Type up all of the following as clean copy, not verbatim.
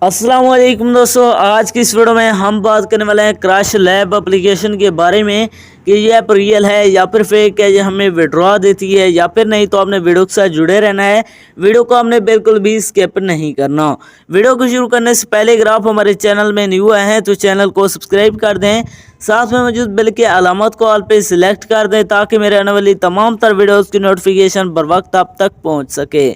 अस्सलाम वालेकुम दोस्तों, आज की इस वीडियो में हम बात करने वाले हैं क्रश लैब एप्लीकेशन के बारे में कि ये ऐप रियल है या फिर फेक है, ये हमें विड्रॉ देती है या फिर नहीं। तो आपने वीडियो के साथ जुड़े रहना है, वीडियो को आपने बिल्कुल भी स्किप नहीं करना। वीडियो को शुरू करने से पहले अगर आप हमारे चैनल में न्यू आए हैं तो चैनल को सब्सक्राइब कर दें, साथ में मौजूद बेल के अलामत को ऑल पे सिलेक्ट कर दें ताकि मेरे आने वाली तमाम तर वीडियोस की नोटिफिकेशन बर वक्त आप तक पहुंच सके।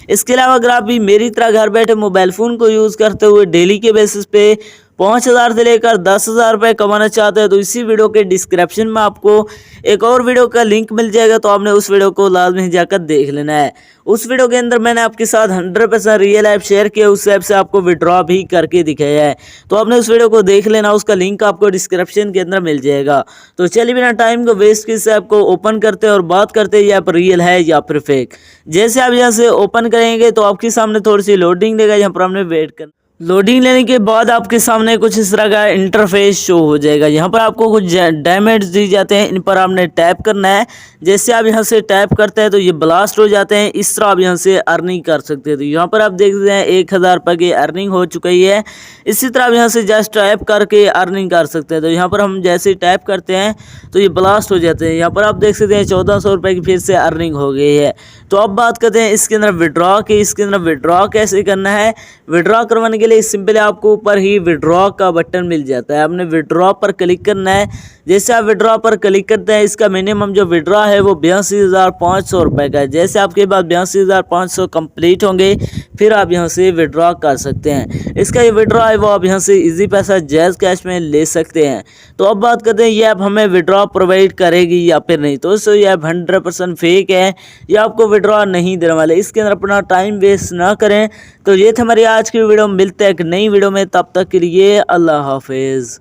इसके अलावा अगर आप भी मेरी तरह घर बैठे मोबाइल फ़ोन को यूज़ करते हुए डेली के बेसिस पे 5,000 से लेकर 10,000 रुपये कमाना चाहते हैं तो इसी वीडियो के डिस्क्रिप्शन में आपको एक और वीडियो का लिंक मिल जाएगा, तो आपने उस वीडियो को लाजमी जाकर देख लेना है। उस वीडियो के अंदर मैंने आपके साथ 100% रियल ऐप शेयर किया, उस ऐप से आपको विड्रॉ भी करके दिखाया है, तो आपने उस वीडियो को देख लेना, उसका लिंक आपको डिस्क्रिप्शन के अंदर मिल जाएगा। तो चलिए बिना टाइम को वेस्ट किए इस ऐप को ओपन करते हैं और बात करते हैं ये ऐप रियल है या फिर फेक। जैसे आप यहाँ से ओपन करेंगे तो आपके सामने थोड़ी सी लोडिंग देगा, यहाँ पर हमने वेट करना। लोडिंग लेने के बाद आपके सामने कुछ इस तरह का इंटरफेस शो हो जाएगा। यहाँ पर आपको कुछ डायमंड्स दी जाते हैं, इन पर आपने टैप करना है। जैसे आप यहाँ से टैप करते हैं तो ये ब्लास्ट हो जाते हैं, इस तरह आप यहाँ से अर्निंग कर सकते हैं। तो यहाँ पर आप देख सकते हैं 1,000 रुपये की अर्निंग हो चुकी है। इसी तरह आप यहाँ से जस्ट टैप करके अर्निंग कर सकते हैं। तो यहाँ पर हम जैसे टैप करते हैं तो ये ब्लास्ट हो जाते हैं। यहाँ पर आप देख सकते हैं 1,400 रुपये की फिर से अर्निंग हो गई है। तो अब बात करते हैं इसके अंदर विड्रॉ की। इसके अंदर विड्रॉ कैसे करना है। विड्रॉ करवाने के लिए सिंपली आपको ऊपर ही विड्रॉ का बटन मिल जाता है, आपने विड्रॉ पर क्लिक करना है। जैसे आप विड्रॉ पर क्लिक करते हैं, इसका मिनिमम जो विड्रॉ है वो 82,500 रुपये का है। जैसे आपके पास 82,500 कंप्लीट होंगे फिर आप यहाँ से विड्रॉ कर सकते हैं। इसका ये विड्रॉ है वो आप यहाँ से इजी पैसा जैज़ कैश में ले सकते हैं। तो अब बात करते हैं ये ऐप हमें विड्रॉ प्रोवाइड करेगी या फिर नहीं। तो इससे ये ऐप 100% फेक है, ये आपको विड्रॉ नहीं देने वाले। इसके अंदर अपना टाइम वेस्ट ना करें। तो ये थे हमारी आज की वीडियो, मिलते हैं एक नई वीडियो में, तब तक के लिए अल्लाह हाफिज़।